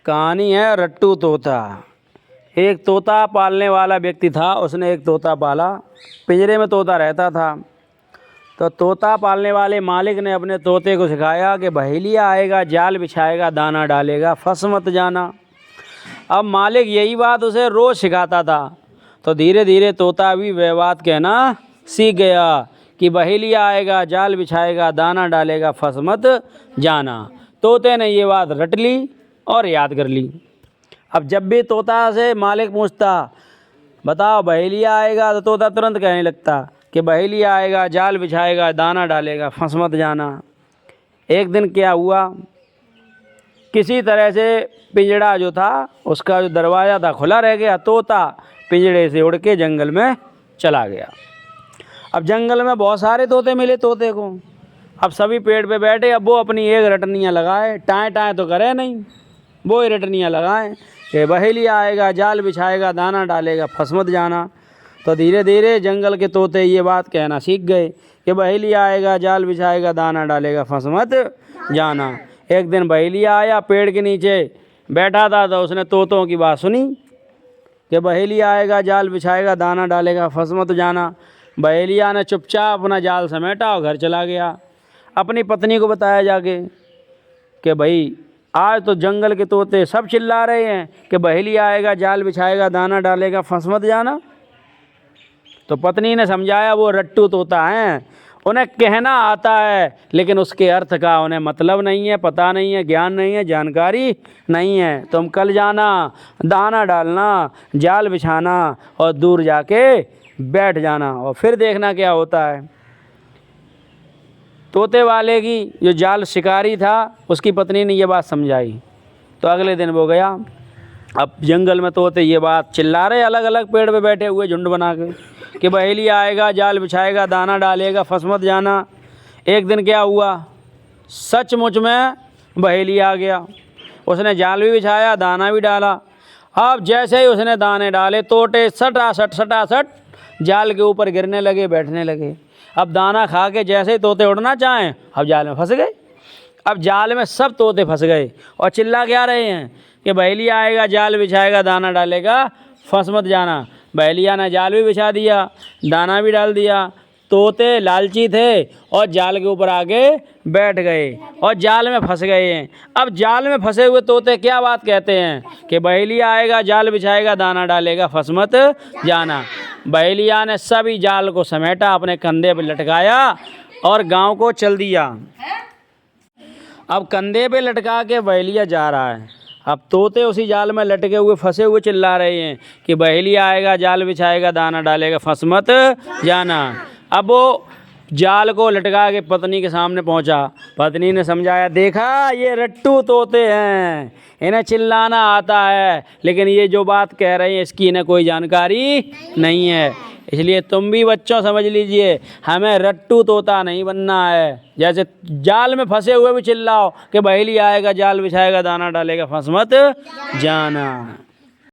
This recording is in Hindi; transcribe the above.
कहानी है रट्टू तोता। एक तोता पालने वाला व्यक्ति था, उसने एक तोता पाला। पिंजरे में तोता रहता था। तो तोता पालने वाले मालिक ने अपने तोते को सिखाया कि बहेलिया आएगा, जाल बिछाएगा, दाना डालेगा, फंस मत जाना। अब मालिक यही बात उसे रोज़ सिखाता था। तो धीरे धीरे तोता भी वह बात कहना सीख गया कि बहेलिया आएगा, जाल बिछाएगा, दाना डालेगा, फंस मत जाना। तोते ने ये बात रट ली और याद कर ली। अब जब भी तोता से मालिक पूछता बताओ बहेलिया आएगा, तो तोता तुरंत कहने लगता कि बहेलिया आएगा, जाल बिछाएगा, दाना डालेगा, फंस मत जाना। एक दिन क्या हुआ, किसी तरह से पिंजड़ा जो था उसका जो दरवाज़ा था खुला रह गया। तोता पिंजड़े से उड़ के जंगल में चला गया। अब जंगल में बहुत सारे तोते मिले तोते को। अब सभी पेड़ पे बैठे। अब वो अपनी एक रटनियाँ लगाए, टाएँ टाएँ तो करे नहीं, वो ही रटनियाँ लगाएं कि बहेलिया आएगा, जाल बिछाएगा, दाना डालेगा, फंस मत जाना। तो धीरे धीरे जंगल के तोते ये बात कहना सीख गए कि बहेलिया आएगा, जाल बिछाएगा, दाना डालेगा, फंस मत जाना। एक दिन बहेलिया आया, पेड़ के नीचे बैठा था। तो उसने तोतों की बात सुनी कि बहेलिया आएगा, जाल बिछाएगा, दाना डालेगा, फंस मत जाना। बहेलिया ने चुपचाप अपना जाल समेटा और घर चला गया। अपनी पत्नी को बताया जाके कि भाई आज तो जंगल के तोते सब चिल्ला रहे हैं कि बहेलिया आएगा, जाल बिछाएगा, दाना डालेगा, फंस मत जाना। तो पत्नी ने समझाया वो रट्टू तोता हैं, उन्हें कहना आता है लेकिन उसके अर्थ का उन्हें मतलब नहीं है, पता नहीं है, ज्ञान नहीं है, जानकारी नहीं है। तुम कल जाना, दाना डालना, जाल बिछाना और दूर जाके बैठ जाना और फिर देखना क्या होता है। तोते वाले की जो जाल शिकारी था उसकी पत्नी ने ये बात समझाई। तो अगले दिन वो गया। अब जंगल में तोते ये बात चिल्ला रहे, अलग अलग पेड़ पे बैठे हुए झुंड बना के कि बहेलिया आएगा, जाल बिछाएगा, दाना डालेगा, फंस मत जाना। एक दिन क्या हुआ, सचमुच में बहेलिया आ गया। उसने जाल भी बिछाया, दाना भी डाला। अब जैसे ही उसने दाने डाले, तोते सटासट जाल के ऊपर गिरने लगे, बैठने लगे। अब दाना खा के जैसे ही तोते उड़ना चाहें, अब जाल में फंस गए। अब जाल में सब तोते फंस गए और चिल्ला क्या रहे हैं कि बहेलिया आएगा, जाल बिछाएगा, दाना डालेगा, फंस मत जाना। बहेलिया ने जाल भी बिछा दिया, दाना भी डाल दिया। तोते लालची थे और जाल के ऊपर आके बैठ गए और जाल में फंस गए हैं। अब जाल में फंसे हुए तोते क्या बात कहते हैं कि बहेलिया आएगा, जाल बिछाएगा, दाना डालेगा, फंस मत जाना। बहेलिया ने सभी जाल को समेटा, अपने कंधे पर लटकाया और गांव को चल दिया। अब कंधे पे लटका के बहेलिया जा रहा है। अब तोते उसी जाल में लटके हुए फंसे हुए चिल्ला रहे हैं कि बहेलिया आएगा, जाल बिछाएगा, दाना डालेगा, फंस मत जाना। अब वो जाल को लटका के पत्नी के सामने पहुंचा। पत्नी ने समझाया, देखा ये रट्टू तोते हैं, इन्हें चिल्लाना आता है लेकिन ये जो बात कह रहे हैं इसकी इन्हें कोई जानकारी नहीं है। इसलिए तुम भी बच्चों समझ लीजिए, हमें रट्टू तोता नहीं बनना है। जैसे जाल में फंसे हुए भी चिल्लाओ कि बहेलिया आएगा, जाल बिछाएगा, दाना डालेगा, फंस मत जाना।